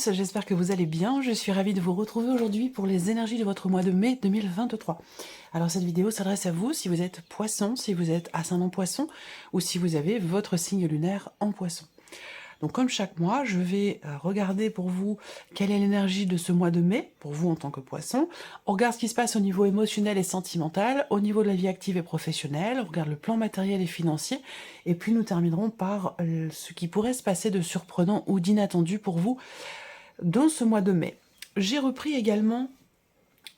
tous, j'espère que vous allez bien. Je suis ravie de vous retrouver aujourd'hui pour les énergies de votre mois de mai 2023. Alors cette vidéo s'adresse à vous si vous êtes poisson, si vous êtes ascendant poisson ou si vous avez votre signe lunaire en poisson. Donc comme chaque mois, je vais regarder pour vous quelle est l'énergie de ce mois de mai, pour vous en tant que poisson. On regarde ce qui se passe au niveau émotionnel et sentimental, au niveau de la vie active et professionnelle, on regarde le plan matériel et financier, et puis nous terminerons par ce qui pourrait se passer de surprenant ou d'inattendu pour vous dans ce mois de mai. J'ai repris également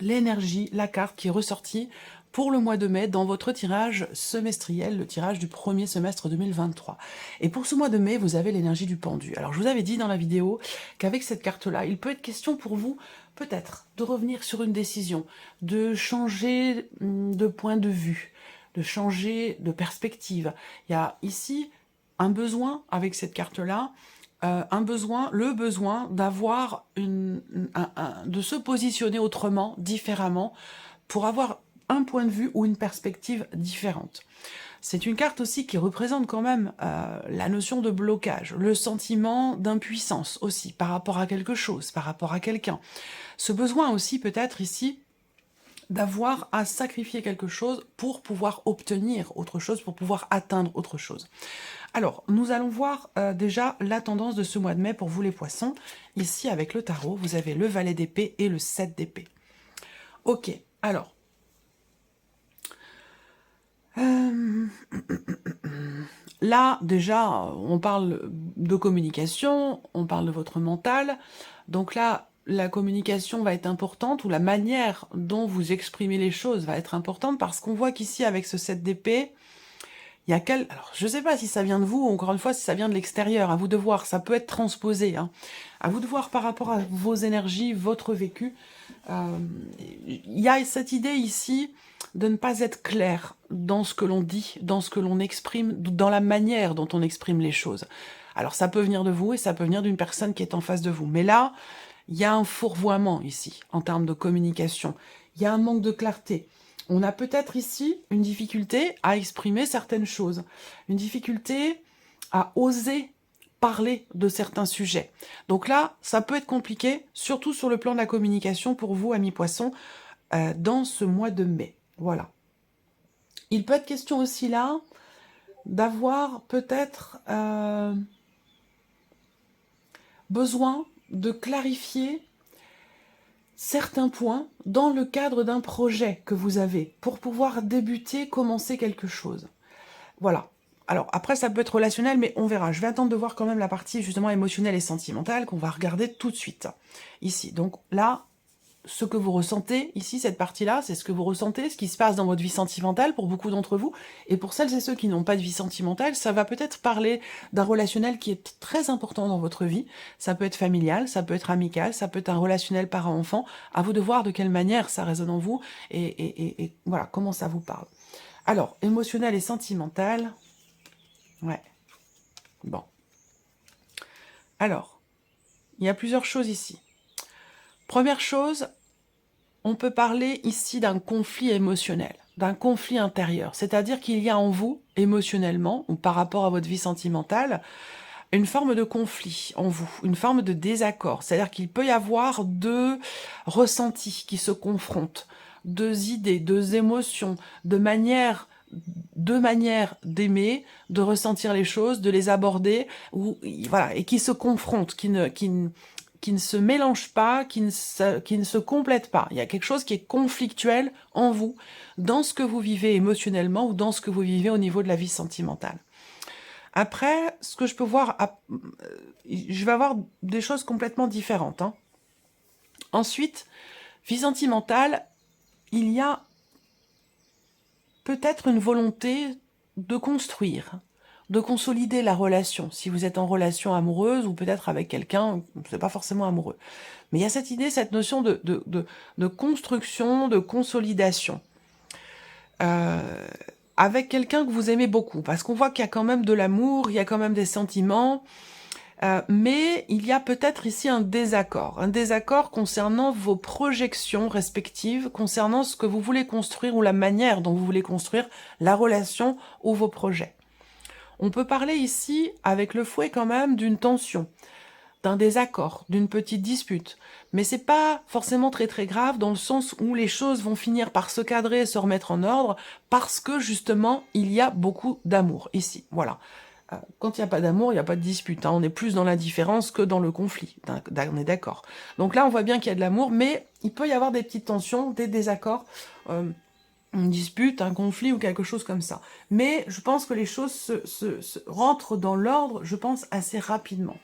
l'énergie, la carte qui est ressortie pour le mois de mai dans votre tirage semestriel, le tirage du premier semestre 2023. Et pour ce mois de mai, vous avez l'énergie du pendu. Alors je vous avais dit dans la vidéo qu'avec cette carte-là, il peut être question pour vous peut-être de revenir sur une décision, de changer de point de vue, de changer de perspective. Il y a ici un besoin avec cette carte-là, le besoin d'avoir de se positionner autrement, différemment, pour avoir un point de vue ou une perspective différente. C'est une carte aussi qui représente quand même la notion de blocage, le sentiment d'impuissance aussi par rapport à quelque chose, par rapport à quelqu'un. Ce besoin aussi peut-être ici d'avoir à sacrifier quelque chose pour pouvoir obtenir autre chose, pour pouvoir atteindre autre chose. Alors, nous allons voir déjà la tendance de ce mois de mai pour vous les poissons. Ici, avec le tarot, vous avez le valet d'épée et le 7 d'épée. Ok, alors. Là, déjà, on parle de communication, on parle de votre mental. Donc là, la communication va être importante, ou la manière dont vous exprimez les choses va être importante, parce qu'on voit qu'ici, avec ce 7 d'épée, il y a alors, je ne sais pas si ça vient de vous, ou encore une fois, si ça vient de l'extérieur, à vous de voir, ça peut être transposé, hein. À vous de voir par rapport à vos énergies, votre vécu. Il y a cette idée ici de ne pas être clair dans ce que l'on dit, dans ce que l'on exprime, dans la manière dont on exprime les choses. Alors ça peut venir de vous et ça peut venir d'une personne qui est en face de vous. Mais là, il y a un fourvoiement ici, en termes de communication. Il y a un manque de clarté. On a peut-être ici une difficulté à exprimer certaines choses, une difficulté à oser parler de certains sujets. Donc là, ça peut être compliqué, surtout sur le plan de la communication pour vous, amis poissons, dans ce mois de mai. Voilà. Il peut être question aussi là d'avoir peut-être besoin de clarifier certains points dans le cadre d'un projet que vous avez pour pouvoir débuter, commencer quelque chose. Voilà. Alors après, ça peut être relationnel, mais on verra. Je vais attendre de voir quand même la partie justement émotionnelle et sentimentale qu'on va regarder tout de suite. Ici. Donc là, ce que vous ressentez ici, cette partie-là, c'est ce que vous ressentez, ce qui se passe dans votre vie sentimentale pour beaucoup d'entre vous. Et pour celles et ceux qui n'ont pas de vie sentimentale, ça va peut-être parler d'un relationnel qui est très important dans votre vie. Ça peut être familial, ça peut être amical, ça peut être un relationnel parent-enfant. À vous de voir de quelle manière ça résonne en vous et voilà, comment ça vous parle. Alors, émotionnel et sentimental. Ouais. Bon. Alors, il y a plusieurs choses ici. Première chose, on peut parler ici d'un conflit émotionnel, d'un conflit intérieur. C'est-à-dire qu'il y a en vous, émotionnellement, ou par rapport à votre vie sentimentale, une forme de conflit en vous, une forme de désaccord. C'est-à-dire qu'il peut y avoir deux ressentis qui se confrontent, deux idées, deux émotions, deux manières d'aimer, de ressentir les choses, de les aborder, voilà, et qui se confrontent, qui ne se mélangent pas, qui ne se complètent pas. Il y a quelque chose qui est conflictuel en vous, dans ce que vous vivez émotionnellement ou dans ce que vous vivez au niveau de la vie sentimentale. Après, ce que je peux voir, je vais avoir des choses complètement différentes, hein. Ensuite, vie sentimentale, il y a peut-être une volonté de construire, de consolider la relation, si vous êtes en relation amoureuse ou peut-être avec quelqu'un, c'est pas forcément amoureux. Mais il y a cette idée, cette notion de construction, de consolidation. Avec quelqu'un que vous aimez beaucoup, parce qu'on voit qu'il y a quand même de l'amour, il y a quand même des sentiments, mais il y a peut-être ici un désaccord concernant vos projections respectives, concernant ce que vous voulez construire ou la manière dont vous voulez construire la relation ou vos projets. On peut parler ici, avec le fouet quand même, d'une tension. d'un désaccord, d'une petite dispute. Mais c'est pas forcément très très grave dans le sens où les choses vont finir par se cadrer, se remettre en ordre, parce que justement, il y a beaucoup d'amour ici. Voilà. Quand il n'y a pas d'amour, il n'y a pas de dispute. Hein. On est plus dans l'indifférence que dans le conflit. On est d'accord. Donc là, on voit bien qu'il y a de l'amour, mais il peut y avoir des petites tensions, des désaccords, une dispute, un conflit ou quelque chose comme ça. Mais je pense que les choses se rentrent dans l'ordre, je pense, assez rapidement.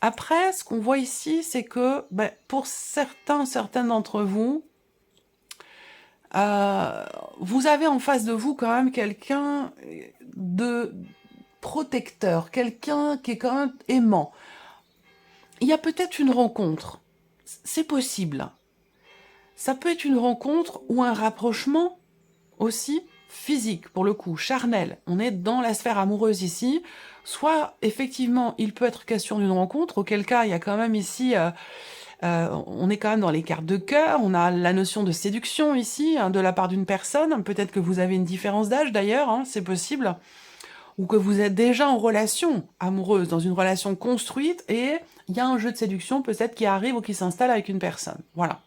Après, ce qu'on voit ici, c'est que pour certains d'entre vous, vous avez en face de vous quand même quelqu'un de protecteur, quelqu'un qui est quand même aimant. Il y a peut-être une rencontre, c'est possible. Ça peut être une rencontre ou un rapprochement aussi physique, pour le coup, charnel. On est dans la sphère amoureuse ici. Soit, effectivement, il peut être question d'une rencontre, auquel cas, il y a quand même ici... on est quand même dans les cartes de cœur, on a la notion de séduction ici, hein, de la part d'une personne. Peut-être que vous avez une différence d'âge d'ailleurs, hein, c'est possible. Ou que vous êtes déjà en relation amoureuse, dans une relation construite, et il y a un jeu de séduction peut-être qui arrive ou qui s'installe avec une personne. Voilà.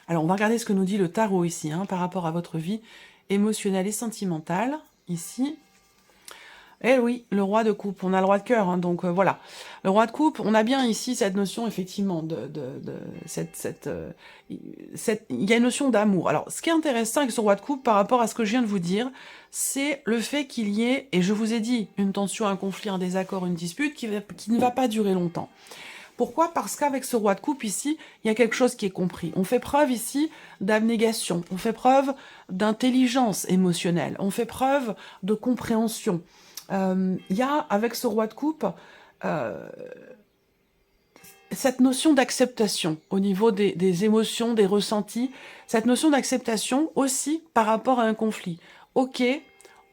Alors, on va regarder ce que nous dit le tarot ici, hein, par rapport à votre vie émotionnelle et sentimentale, ici. Eh oui, le roi de coupe, on a le roi de cœur, hein, donc voilà. Le roi de coupe, on a bien ici cette notion, effectivement, il y a une notion d'amour. Alors, ce qui est intéressant avec ce roi de coupe, par rapport à ce que je viens de vous dire, c'est le fait qu'il y ait, et je vous ai dit, une tension, un conflit, un désaccord, une dispute, qui ne va pas durer longtemps. Pourquoi? Parce qu'avec ce roi de coupe ici, il y a quelque chose qui est compris. On fait preuve ici d'abnégation, on fait preuve d'intelligence émotionnelle, on fait preuve de compréhension. Il y a, avec ce roi de coupe, cette notion d'acceptation au niveau des émotions, des ressentis, cette notion d'acceptation aussi par rapport à un conflit. Ok,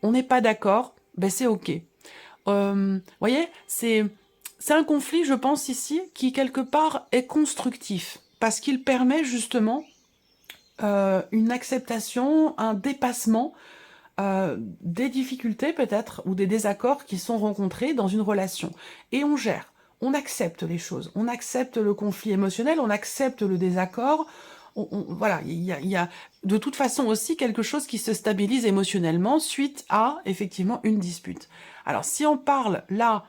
on n'est pas d'accord, ben c'est ok. Voyez, c'est un conflit, je pense ici, qui quelque part est constructif, parce qu'il permet justement une acceptation, un dépassement des difficultés peut-être, ou des désaccords qui sont rencontrés dans une relation. Et on gère, on accepte les choses, on accepte le conflit émotionnel, on accepte le désaccord, voilà, il y a de toute façon aussi quelque chose qui se stabilise émotionnellement suite à, effectivement, une dispute. Alors, si on parle là,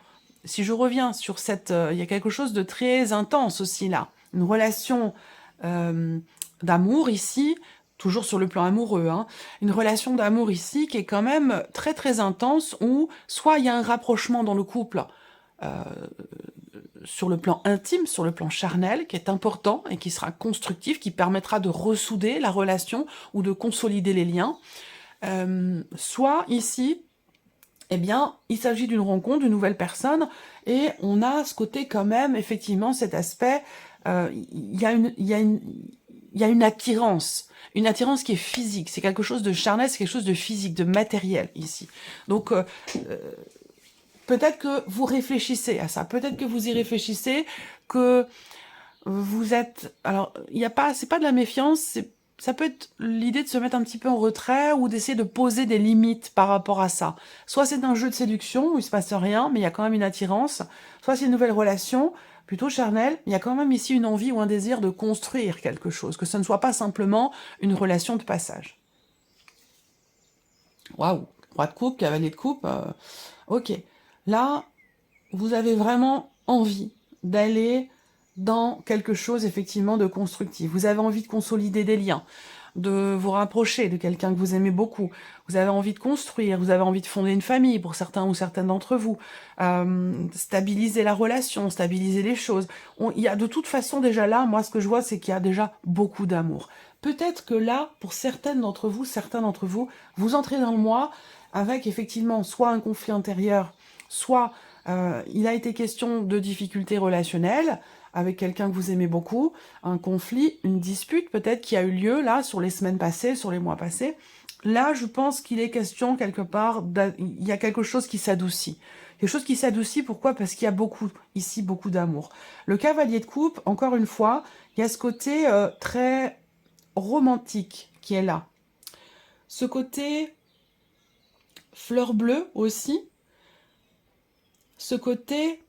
si je reviens sur cette... il y a quelque chose de très intense aussi là, une relation d'amour ici, toujours sur le plan amoureux, hein, une relation d'amour ici qui est quand même très très intense, où soit il y a un rapprochement dans le couple, sur le plan intime, sur le plan charnel, qui est important et qui sera constructif, qui permettra de ressouder la relation ou de consolider les liens. Soit ici, eh bien, il s'agit d'une rencontre, d'une nouvelle personne, et on a ce côté quand même, effectivement, cet aspect, il y a une attirance qui est physique, c'est quelque chose de charnel, c'est quelque chose de physique, de matériel ici. Donc, peut-être que vous réfléchissez à ça, peut-être que vous y réfléchissez, que vous êtes... Alors, c'est pas de la méfiance, ça peut être l'idée de se mettre un petit peu en retrait ou d'essayer de poser des limites par rapport à ça. Soit c'est un jeu de séduction où il se passe rien, mais il y a quand même une attirance, soit c'est une nouvelle relation, plutôt charnelle, il y a quand même ici une envie ou un désir de construire quelque chose, que ce ne soit pas simplement une relation de passage. Waouh, roi de coupe, cavalier de coupe, ok. Là, vous avez vraiment envie d'aller dans quelque chose, effectivement, de constructif. Vous avez envie de consolider des liens, de vous rapprocher de quelqu'un que vous aimez beaucoup. Vous avez envie de construire, vous avez envie de fonder une famille, pour certains ou certaines d'entre vous. Stabiliser la relation, stabiliser les choses. Il y a de toute façon déjà là, moi ce que je vois, c'est qu'il y a déjà beaucoup d'amour. Peut-être que là, pour certains d'entre vous, vous entrez dans le mois avec effectivement soit un conflit intérieur, soit il a été question de difficultés relationnelles avec quelqu'un que vous aimez beaucoup, un conflit, une dispute peut-être qui a eu lieu là sur les semaines passées, sur les mois passés. Là, je pense qu'il est question quelque part, il y a quelque chose qui s'adoucit. Quelque chose qui s'adoucit, pourquoi? Parce qu'il y a ici beaucoup d'amour. Le cavalier de coupe, encore une fois, il y a ce côté très romantique qui est là. Ce côté fleur bleue aussi. Ce côté,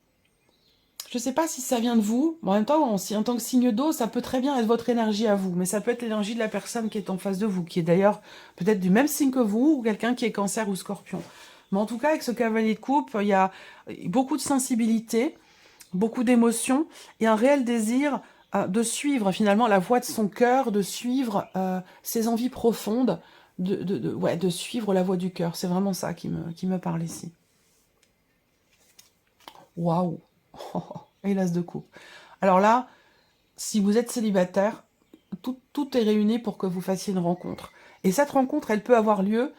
Je ne sais pas si ça vient de vous. En même temps, en tant que signe d'eau, ça peut très bien être votre énergie à vous. Mais ça peut être l'énergie de la personne qui est en face de vous, qui est d'ailleurs peut-être du même signe que vous, ou quelqu'un qui est cancer ou scorpion. Mais en tout cas, avec ce cavalier de coupe, il y a beaucoup de sensibilité, beaucoup d'émotions, et un réel désir de suivre finalement la voie de son cœur, de suivre ses envies profondes, de suivre la voie du cœur. C'est vraiment ça qui me parle ici. Waouh. Et l'as de coupe. Alors là, si vous êtes célibataire, tout est réuni pour que vous fassiez une rencontre. Et cette rencontre, elle peut avoir lieu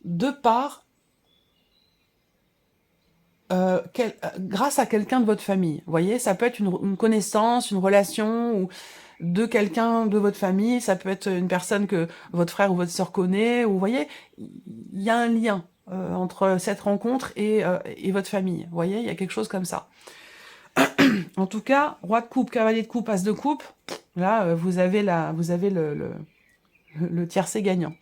de par grâce à quelqu'un de votre famille. Vous voyez, ça peut être une connaissance, une relation, ou de quelqu'un de votre famille, ça peut être une personne que votre frère ou votre sœur connaît, ou vous voyez, il y a un lien entre cette rencontre et votre famille. Vous voyez, il y a quelque chose comme ça. En tout cas, roi de coupe, cavalier de coupe, as de coupe, là, vous avez le tiercé gagnant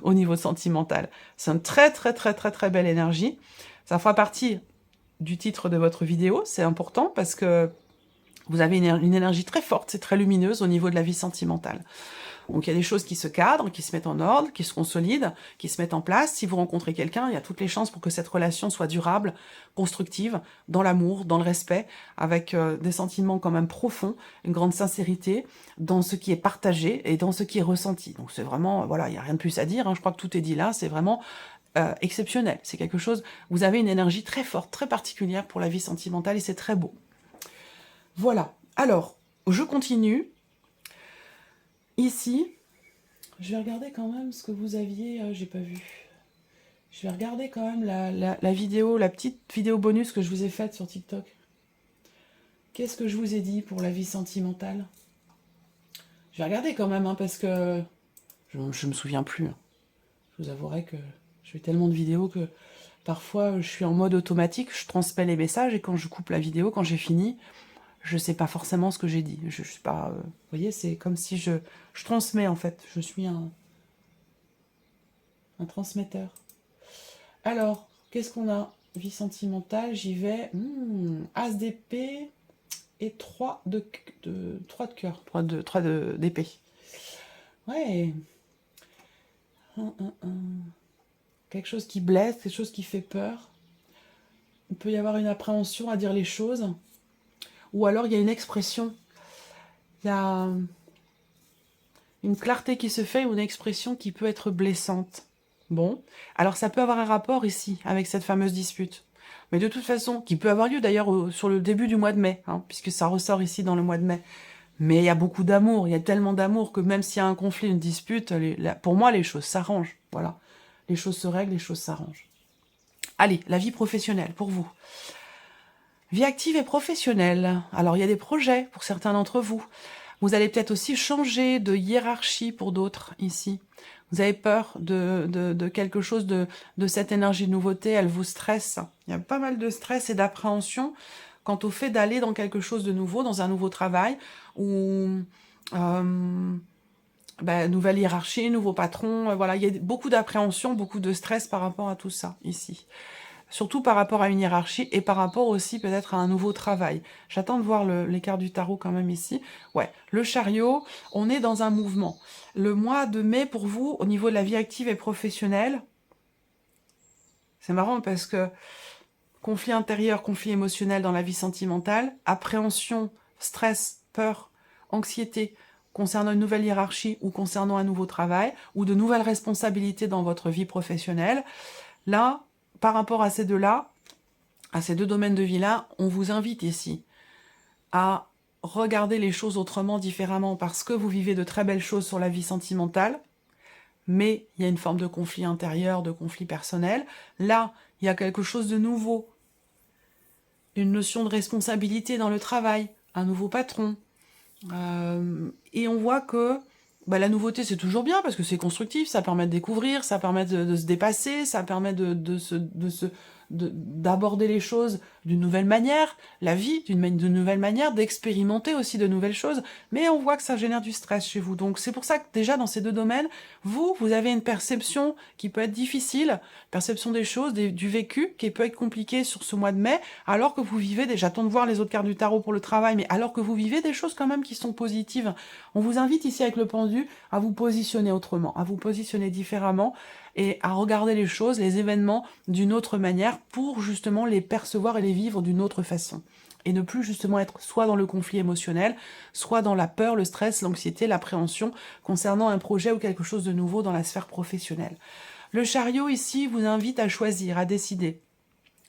au niveau sentimental. C'est une très, très, très, très, très belle énergie. Ça fera partie du titre de votre vidéo, c'est important parce que vous avez une énergie très forte, c'est très lumineuse au niveau de la vie sentimentale. Donc il y a des choses qui se cadrent, qui se mettent en ordre, qui se consolident, qui se mettent en place. Si vous rencontrez quelqu'un, il y a toutes les chances pour que cette relation soit durable, constructive, dans l'amour, dans le respect, avec des sentiments quand même profonds, une grande sincérité dans ce qui est partagé et dans ce qui est ressenti. Donc c'est vraiment, voilà, il n'y a rien de plus à dire, hein, je crois que tout est dit là, c'est vraiment exceptionnel. C'est quelque chose, vous avez une énergie très forte, très particulière pour la vie sentimentale et c'est très beau. Voilà, alors, je continue. Ici, je vais regarder quand même ce que vous aviez, j'ai pas vu. Je vais regarder quand même la vidéo, la petite vidéo bonus que je vous ai faite sur TikTok. Qu'est-ce que je vous ai dit pour la vie sentimentale? Je vais regarder quand même, hein, parce que je me souviens plus. Je vous avouerai que je fais tellement de vidéos que parfois je suis en mode automatique, je transmets les messages et quand je coupe la vidéo, quand j'ai fini, je sais pas forcément ce que j'ai dit. Je sais pas, vous voyez, c'est comme si je transmets en fait. Je suis un transmetteur. Alors, qu'est-ce qu'on a? Vie sentimentale, j'y vais. As d'épée et 3 de cœur. 3 d'épée. Ouais. Quelque chose qui blesse, quelque chose qui fait peur. Il peut y avoir une appréhension à dire les choses. Ou alors il y a une expression. Il y a une clarté qui se fait ou une expression qui peut être blessante. Bon, alors ça peut avoir un rapport ici avec cette fameuse dispute. Mais de toute façon, qui peut avoir lieu d'ailleurs sur le début du mois de mai, hein, puisque ça ressort ici dans le mois de mai. Mais il y a beaucoup d'amour, il y a tellement d'amour que même s'il y a un conflit, une dispute, pour moi les choses s'arrangent. Voilà, les choses se règlent, les choses s'arrangent. Allez, la vie professionnelle pour vous. Vie active et professionnelle. Alors il y a des projets pour certains d'entre vous. Vous allez peut-être aussi changer de hiérarchie pour d'autres ici. Vous avez peur de quelque chose de cette énergie de nouveauté, elle vous stresse. Il y a pas mal de stress et d'appréhension quant au fait d'aller dans quelque chose de nouveau, dans un nouveau travail, ou nouvelle hiérarchie, nouveau patron. Voilà, il y a beaucoup d'appréhension, beaucoup de stress par rapport à tout ça ici. Surtout par rapport à une hiérarchie et par rapport aussi peut-être à un nouveau travail. J'attends de voir les cartes du tarot quand même ici. Ouais, le chariot, on est dans un mouvement. Le mois de mai pour vous, au niveau de la vie active et professionnelle, c'est marrant parce que conflit intérieur, conflit émotionnel dans la vie sentimentale, appréhension, stress, peur, anxiété concernant une nouvelle hiérarchie ou concernant un nouveau travail ou de nouvelles responsabilités dans votre vie professionnelle. Là, par rapport à ces deux-là, à ces deux domaines de vie-là, on vous invite ici à regarder les choses autrement, différemment, parce que vous vivez de très belles choses sur la vie sentimentale, mais il y a une forme de conflit intérieur, de conflit personnel. Là, il y a quelque chose de nouveau, une notion de responsabilité dans le travail, un nouveau patron. Et on voit que la nouveauté, c'est toujours bien parce que c'est constructif, ça permet de découvrir, ça permet de se dépasser, ça permet de d'aborder les choses d'une nouvelle manière, la vie d'une nouvelle manière, d'expérimenter aussi de nouvelles choses, mais on voit que ça génère du stress chez vous. Donc c'est pour ça que déjà dans ces deux domaines, vous avez une perception qui peut être difficile, perception des choses, du vécu, qui peut être compliqué sur ce mois de mai, alors que vous vivez déjà, j'attends de voir les autres cartes du tarot pour le travail, mais alors que vous vivez des choses quand même qui sont positives. On vous invite ici avec le pendu à vous positionner autrement, à vous positionner différemment, et à regarder les choses, les événements d'une autre manière pour justement les percevoir et les vivre d'une autre façon. Et ne plus justement être soit dans le conflit émotionnel, soit dans la peur, le stress, l'anxiété, l'appréhension concernant un projet ou quelque chose de nouveau dans la sphère professionnelle. Le chariot ici vous invite à choisir, à décider.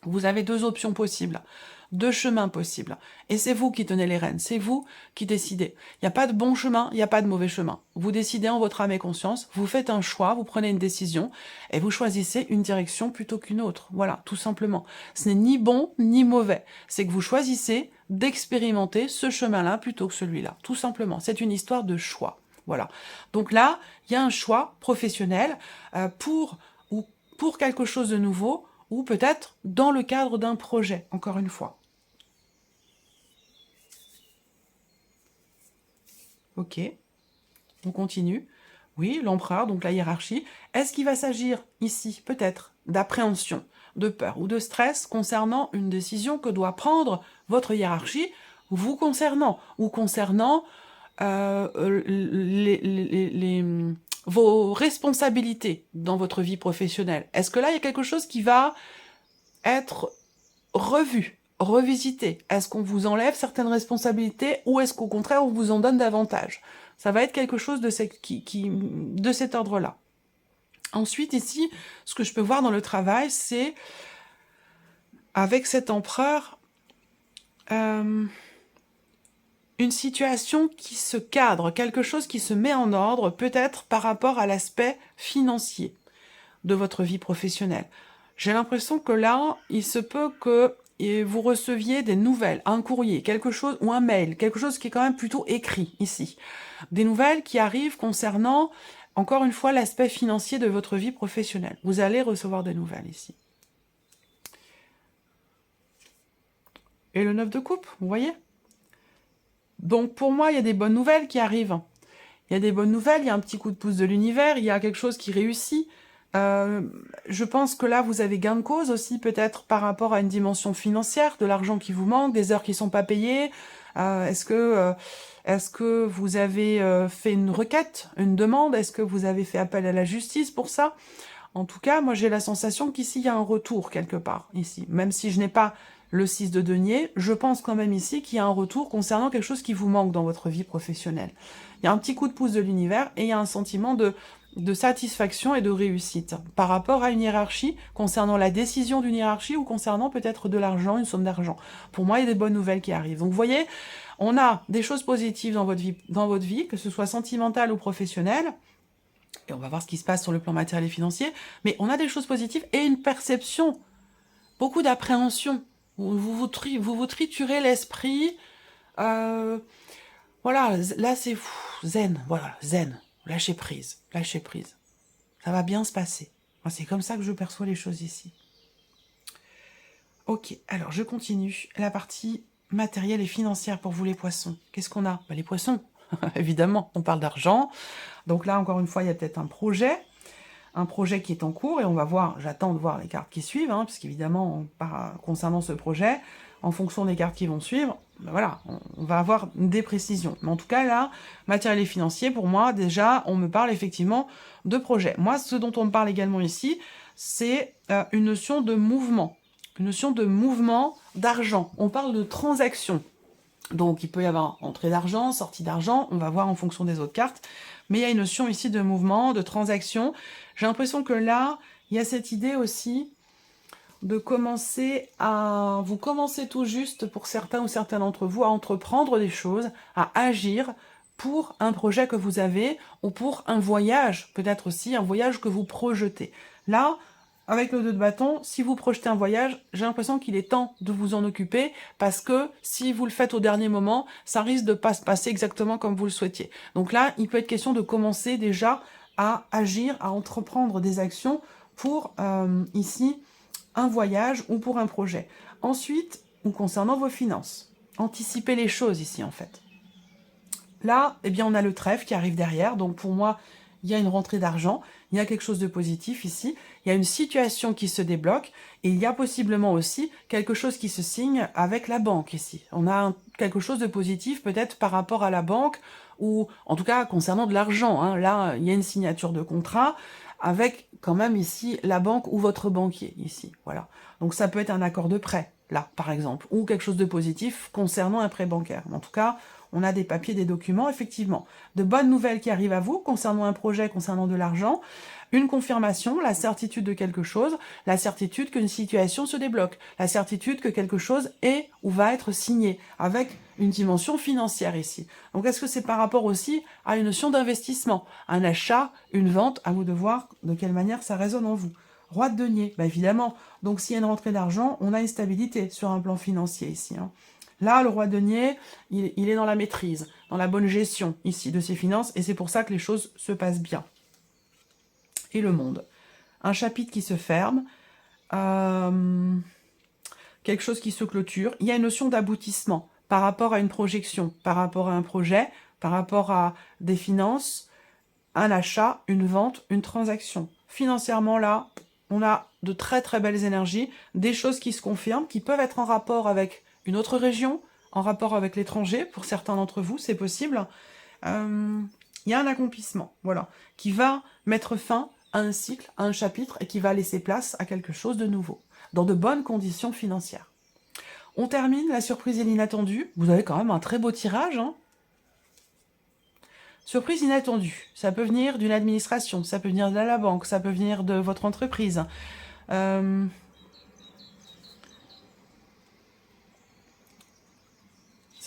Vous avez deux options possibles, deux chemins possibles. Et c'est vous qui tenez les rênes, c'est vous qui décidez. Il n'y a pas de bon chemin, il n'y a pas de mauvais chemin. Vous décidez en votre âme et conscience, vous faites un choix, vous prenez une décision, et vous choisissez une direction plutôt qu'une autre. Voilà, tout simplement. Ce n'est ni bon ni mauvais. C'est que vous choisissez d'expérimenter ce chemin-là plutôt que celui-là. Tout simplement. C'est une histoire de choix. Voilà. Donc là, il y a un choix professionnel pour quelque chose de nouveau, ou peut-être dans le cadre d'un projet, encore une fois. Ok, on continue. Oui, l'empereur, donc la hiérarchie. Est-ce qu'il va s'agir ici, peut-être, d'appréhension, de peur ou de stress concernant une décision que doit prendre votre hiérarchie, vous concernant, ou concernant vos responsabilités dans votre vie professionnelle? Est-ce que là, il y a quelque chose qui va être revu, revisité? Est-ce qu'on vous enlève certaines responsabilités ou est-ce qu'au contraire on vous en donne davantage? Ça va être quelque chose de cet ordre-là. Ensuite ici, ce que je peux voir dans le travail, c'est avec cet empereur, une situation qui se cadre, quelque chose qui se met en ordre, peut-être par rapport à l'aspect financier de votre vie professionnelle. J'ai l'impression que là, il se peut que vous receviez des nouvelles, un courrier, quelque chose, ou un mail, quelque chose qui est quand même plutôt écrit ici. Des nouvelles qui arrivent concernant, encore une fois, l'aspect financier de votre vie professionnelle. Vous allez recevoir des nouvelles ici. Et le 9 de coupe, vous voyez? Donc pour moi, il y a des bonnes nouvelles qui arrivent. Il y a des bonnes nouvelles, il y a un petit coup de pouce de l'univers, il y a quelque chose qui réussit. Je pense que là, vous avez gain de cause aussi, peut-être par rapport à une dimension financière, de l'argent qui vous manque, des heures qui sont pas payées. Est-ce que vous avez fait une requête, une demande? Est-ce que vous avez fait appel à la justice pour ça? En tout cas, moi, j'ai la sensation qu'ici, il y a un retour quelque part, ici. Même si je n'ai pas le 6 de denier, je pense quand même ici qu'il y a un retour concernant quelque chose qui vous manque dans votre vie professionnelle. Il y a un petit coup de pouce de l'univers et il y a un sentiment de satisfaction et de réussite par rapport à une hiérarchie, concernant la décision d'une hiérarchie ou concernant peut-être de l'argent, une somme d'argent. Pour moi, il y a des bonnes nouvelles qui arrivent. Donc vous voyez, on a des choses positives dans votre vie, que ce soit sentimentale ou professionnelle, et on va voir ce qui se passe sur le plan matériel et financier, mais on a des choses positives et une perception, beaucoup d'appréhension. Vous triturez l'esprit, voilà, là c'est zen, voilà, zen. Lâchez prise, lâchez prise. Ça va bien se passer. Moi, c'est comme ça que je perçois les choses ici. Ok, alors je continue. La partie matérielle et financière pour vous les poissons. Qu'est-ce qu'on a? Les poissons, évidemment, on parle d'argent. Donc là, encore une fois, il y a peut-être un projet qui est en cours, et on va voir, j'attends de voir les cartes qui suivent, puisqu'évidemment, concernant ce projet, en fonction des cartes qui vont suivre, ben voilà, on va avoir des précisions. Mais en tout cas, là, matériel et financier, pour moi, déjà, on me parle effectivement de projet. Moi, ce dont on me parle également ici, c'est une notion de mouvement, d'argent. On parle de transaction. Donc, il peut y avoir entrée d'argent, sortie d'argent, on va voir en fonction des autres cartes. Mais il y a une notion ici de mouvement, de transaction. J'ai l'impression que là, il y a cette idée aussi de vous commencez tout juste, pour certains ou certains d'entre vous, à entreprendre des choses, à agir pour un projet que vous avez, ou pour un voyage, peut-être aussi, un voyage que vous projetez. Là, avec le 2 de bâton, si vous projetez un voyage, j'ai l'impression qu'il est temps de vous en occuper, parce que si vous le faites au dernier moment, ça risque de pas se passer exactement comme vous le souhaitiez. Donc là, il peut être question de commencer déjà à agir, à entreprendre des actions pour, ici, un voyage ou pour un projet. Ensuite, ou concernant vos finances, anticipez les choses ici en fait. Là, eh bien, on a le trèfle qui arrive derrière, donc pour moi, il y a une rentrée d'argent, il y a quelque chose de positif ici, il y a une situation qui se débloque, et il y a possiblement aussi quelque chose qui se signe avec la banque ici. On a quelque chose de positif peut-être par rapport à la banque, ou en tout cas concernant de l'argent. Hein. Là, il y a une signature de contrat avec quand même ici la banque ou votre banquier ici. Voilà. Donc ça peut être un accord de prêt, là, par exemple, ou quelque chose de positif concernant un prêt bancaire. En tout cas, on a des papiers, des documents, effectivement. De bonnes nouvelles qui arrivent à vous concernant un projet, concernant de l'argent, une confirmation, la certitude de quelque chose, la certitude qu'une situation se débloque, la certitude que quelque chose est ou va être signé, avec une dimension financière ici. Donc est-ce que c'est par rapport aussi à une notion d'investissement, un achat, une vente, à vous de voir de quelle manière ça résonne en vous. Roi de denier, bah évidemment. Donc s'il y a une rentrée d'argent, on a une stabilité sur un plan financier ici. Hein. Là, le roi denier, il est dans la maîtrise, dans la bonne gestion ici de ses finances, et c'est pour ça que les choses se passent bien. Et le monde. Un chapitre qui se ferme, quelque chose qui se clôture. Il y a une notion d'aboutissement par rapport à une projection, par rapport à un projet, par rapport à des finances, un achat, une vente, une transaction. Financièrement, là, on a de très très belles énergies, des choses qui se confirment, qui peuvent être en rapport avec une autre région, en rapport avec l'étranger, pour certains d'entre vous, c'est possible. Il y a un accomplissement, voilà, qui va mettre fin à un cycle, à un chapitre, et qui va laisser place à quelque chose de nouveau, dans de bonnes conditions financières. On termine la surprise et l'inattendue. Vous avez quand même un très beau tirage, hein. Surprise inattendue, ça peut venir d'une administration, ça peut venir de la banque, ça peut venir de votre entreprise. Ça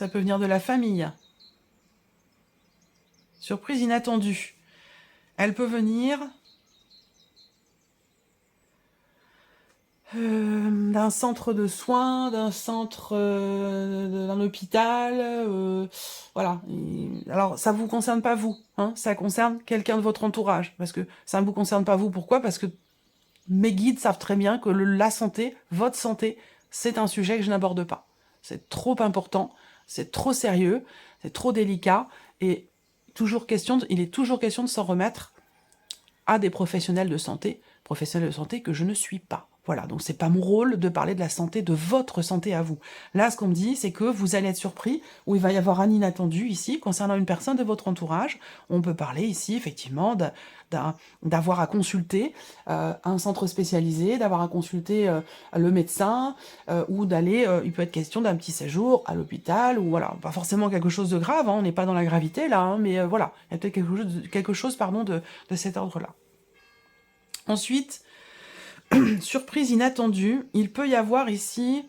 peut venir de la famille. Surprise inattendue. Elle peut venir d'un centre de soins, d'un centre, d'un hôpital, voilà. Alors, ça ne vous concerne pas vous, hein, ça concerne quelqu'un de votre entourage, parce que ça ne vous concerne pas vous. Pourquoi? Parce que mes guides savent très bien que la santé, votre santé, c'est un sujet que je n'aborde pas. C'est trop important, c'est trop sérieux, c'est trop délicat, et il est toujours question de s'en remettre à des professionnels de santé que je ne suis pas. Voilà, donc c'est pas mon rôle de parler de la santé, de votre santé à vous. Là, ce qu'on me dit, c'est que vous allez être surpris, ou il va y avoir un inattendu ici, concernant une personne de votre entourage. On peut parler ici, effectivement, d'avoir à consulter un centre spécialisé, d'avoir à consulter le médecin, ou d'aller, il peut être question d'un petit séjour à l'hôpital, ou voilà, pas forcément quelque chose de grave, hein, on n'est pas dans la gravité là, hein, mais voilà, il y a peut-être quelque chose de cet ordre-là. Ensuite, surprise inattendue, il peut y avoir ici,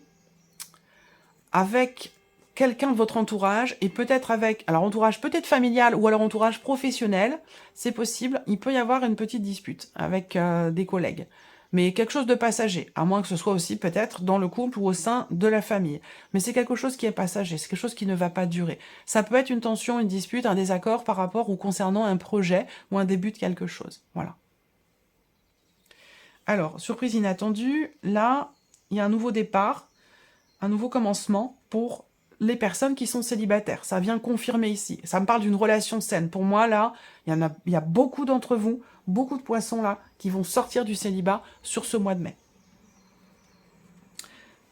avec quelqu'un de votre entourage, et peut-être avec, alors entourage peut-être familial, ou alors entourage professionnel, c'est possible, il peut y avoir une petite dispute avec des collègues. Mais quelque chose de passager, à moins que ce soit aussi peut-être dans le couple ou au sein de la famille. Mais c'est quelque chose qui est passager, c'est quelque chose qui ne va pas durer. Ça peut être une tension, une dispute, un désaccord par rapport ou concernant un projet ou un début de quelque chose. Voilà. Alors, surprise inattendue, là, il y a un nouveau départ, un nouveau commencement pour les personnes qui sont célibataires. Ça vient confirmer ici. Ça me parle d'une relation saine. Pour moi, là, il y a beaucoup d'entre vous, beaucoup de poissons, là, qui vont sortir du célibat sur ce mois de mai.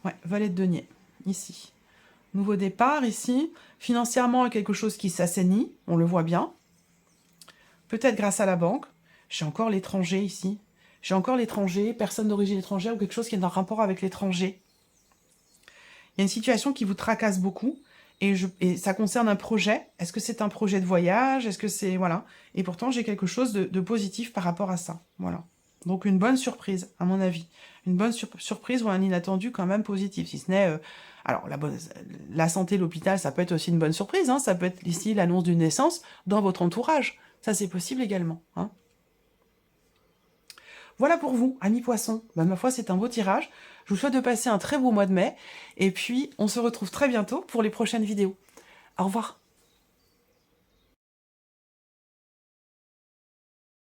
Ouais, valet de denier, ici. Nouveau départ, ici. Financièrement, il y a quelque chose qui s'assainit, on le voit bien. Peut-être grâce à la banque. J'ai encore l'étranger, ici. J'ai encore l'étranger, personne d'origine étrangère ou quelque chose qui est en rapport avec l'étranger. Il y a une situation qui vous tracasse beaucoup et ça concerne un projet. Est-ce que c'est un projet de voyage? Est-ce que c'est... Voilà. Et pourtant, j'ai quelque chose de positif par rapport à ça. Voilà. Donc, une bonne surprise, à mon avis. Une bonne surprise ou un inattendu quand même positif. Si ce n'est... alors, la santé, l'hôpital, ça peut être aussi une bonne surprise. Hein. Ça peut être ici l'annonce d'une naissance dans votre entourage. Ça, c'est possible également. Hein. Voilà pour vous, amis poissons. Ben, ma foi, c'est un beau tirage. Je vous souhaite de passer un très beau mois de mai. Et puis, on se retrouve très bientôt pour les prochaines vidéos. Au revoir.